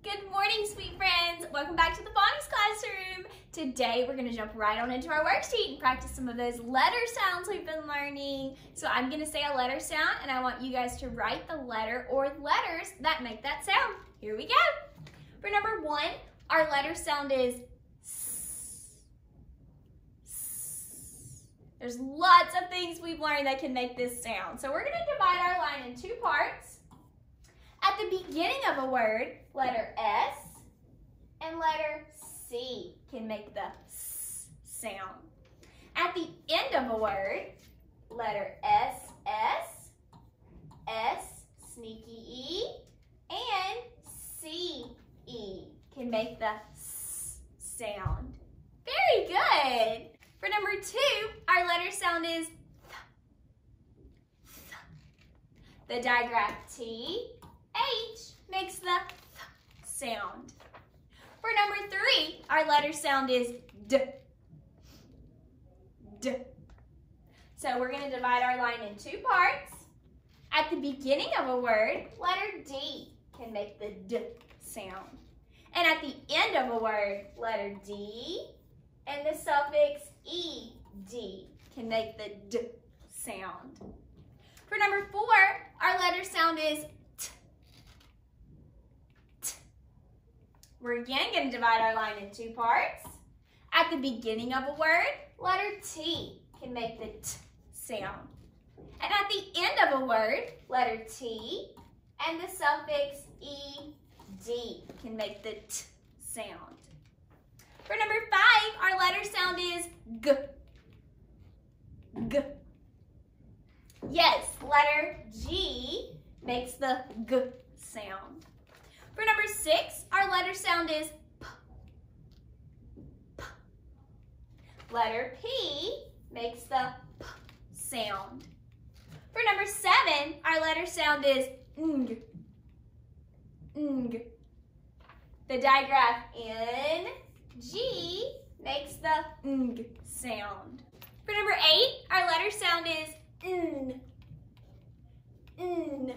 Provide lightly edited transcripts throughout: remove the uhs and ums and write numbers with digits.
Good morning, sweet friends. Welcome back to the Phonics classroom. Today, we're gonna jump right on into our worksheet and practice some of those letter sounds we've been learning. So I'm gonna say a letter sound and I want you guys to write the letter or letters that make that sound. Here we go. For number one, our letter sound is S. There's lots of things we've learned that can make this sound. So we're gonna divide our line in two parts. At the beginning of a word, letter S and letter C can make the S sound. At the end of a word, letter S, sneaky E, and C, E can make the S sound. Very good. For number two, our letter sound is th. The digraph T, H makes the th sound. For number three, our letter sound is D. D. So we're going to divide our line in two parts. At the beginning of a word, letter D can make the D sound. And at the end of a word, letter D and the suffix ED can make the D sound. For number four, our letter sound is We're again going to divide our line in two parts. At the beginning of a word, letter T can make the T sound. And at the end of a word, letter T and the suffix ED can make the T sound. For number five, our letter sound is G. G. Yes, letter G makes the G sound. For number six, our letter sound is P. P. Letter P makes the P sound. For number seven, our letter sound is ng. Ng. The digraph N, G makes the ng sound. For number eight, our letter sound is N. N.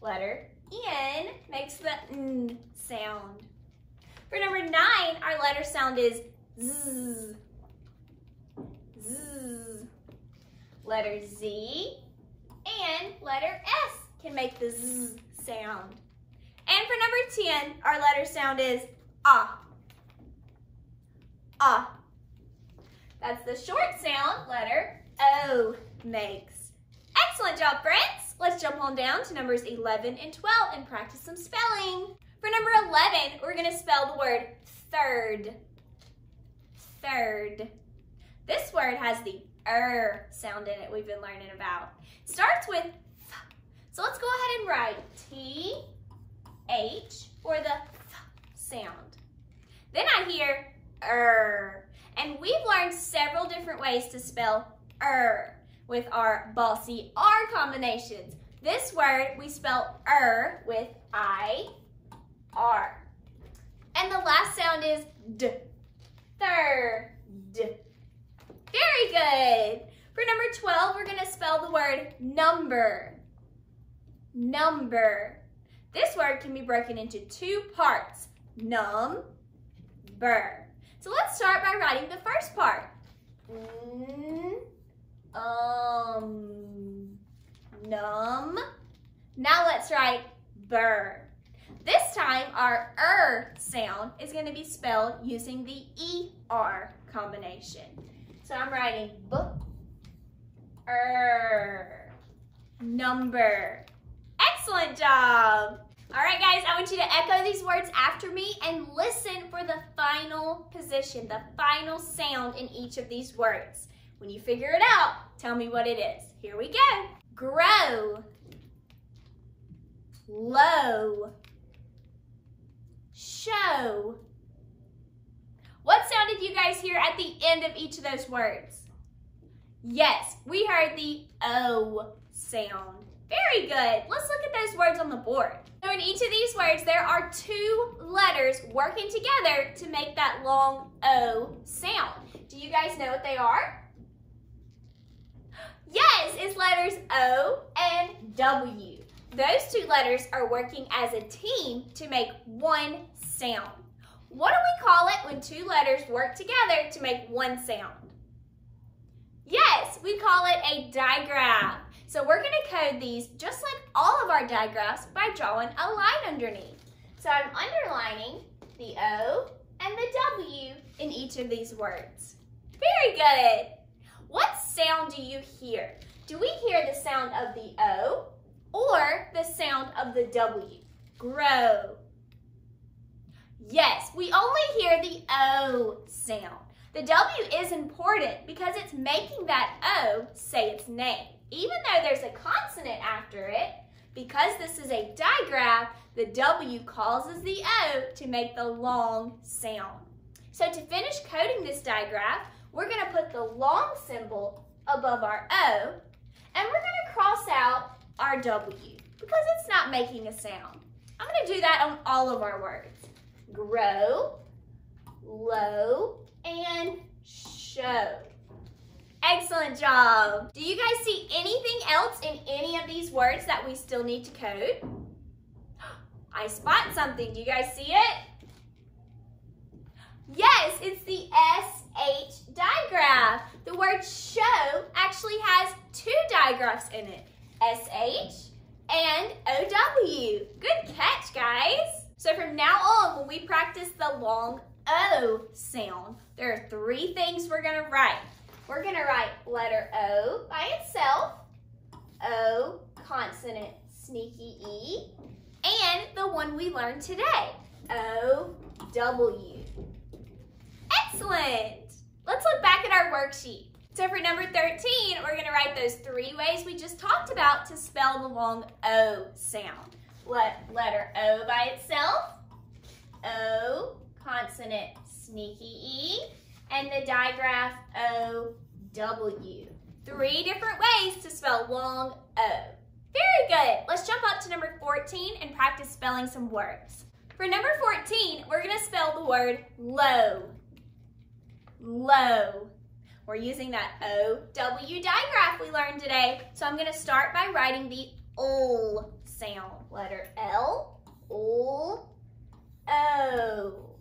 Letter N makes the N sound. For number nine, our letter sound is Z. Z. Letter Z and letter S can make the Z sound. And for number 10, our letter sound is Ah. Ah. That's the short sound letter O makes. Excellent job, friends. Let's jump on down to numbers 11 and 12 and practice some spelling. For number 11, we're going to spell the word third. Third. This word has the sound in it we've been learning about. It starts with th. So let's go ahead and write T-H for the th sound. Then I hear and we've learned several different ways to spell with our bossy R combinations. This word we spell with I-R. And the last sound is D. Third. Very good. For number 12, we're going to spell the word number. Number. This word can be broken into two parts. Number. So let's start by writing the first part. Num. Now let's write burr. This time our sound is going to be spelled using the ER combination. So I'm writing number. Excellent job. All right, guys, I want you to echo these words after me and listen for the final position, the final sound in each of these words. When you figure it out, tell me what it is. Here we go. Grow. Low. Show. What sound did you guys hear at the end of each of those words? Yes, we heard the O sound. Very good. Let's look at those words on the board. So in each of these words, there are two letters working together to make that long O sound. Do you guys know what they are? Yes, it's letters O and W. those two letters are working as a team to make one sound. What do we call it when two letters work together to make one sound? Yes, we call it a digraph. So we're going to code these just like all of our digraphs by drawing a line underneath. So I'm underlining the O and the W in each of these words. Very good. What sound do you hear? Do we hear the sound of the O or the sound of the W? Grow. Yes, we only hear the O sound. The W is important because it's making that O say its name. Even though there's a consonant after it, because this is a digraph, the W causes the O to make the long sound. So to finish coding this digraph, we're going to put the long symbol above our O, and we're going to cross out our W because it's not making a sound. I'm going to do that on all of our words. Grow, low, and show. Excellent job. Do you guys see anything else in any of these words that we still need to code? I spot something. Do you guys see it? Yes, it's the SH digraph. The word show actually has two digraphs in it, SH and OW. Good catch, guys. So from now on, when we practice the long O sound, there are three things we're going to write. We're going to write letter O by itself, O consonant sneaky E, and the one we learned today, O-W. Excellent! Let's look back at our worksheet. So for number 13, we're going to write those three ways we just talked about to spell the long O sound. Letter O by itself, O consonant sneaky E, and the digraph O-W. Three different ways to spell long O. Very good. Let's jump up to number 14 and practice spelling some words. For number 14, we're going to spell the word low. Low. We're using that O-W digraph we learned today. So I'm going to start by writing the L sound. Letter L, L, O.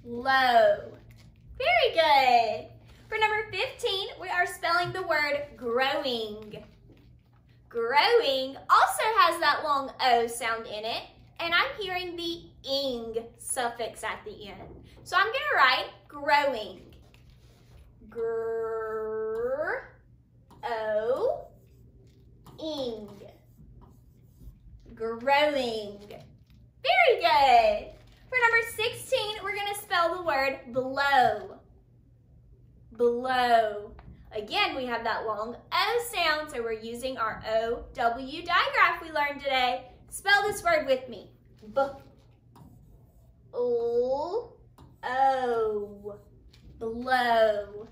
Low. Very good. For number 15, we are spelling the word growing. Growing also has that long O sound in it, and I'm hearing the ing suffix at the end. So I'm going to write growing. Gr, O, ing. Growing. Very good. For number 16, we're going to spell the word blow. Blow. Again, we have that long O sound, so we're using our O-W digraph we learned today. Spell this word with me. B-L-O. Blow.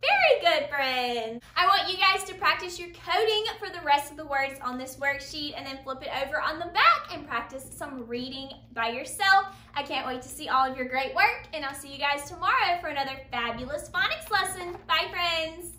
Very good, friends. I want you guys to practice your coding for the rest of the words on this worksheet and then flip it over on the back and practice some reading by yourself. I can't wait to see all of your great work, and I'll see you guys tomorrow for another fabulous phonics lesson. Bye, friends.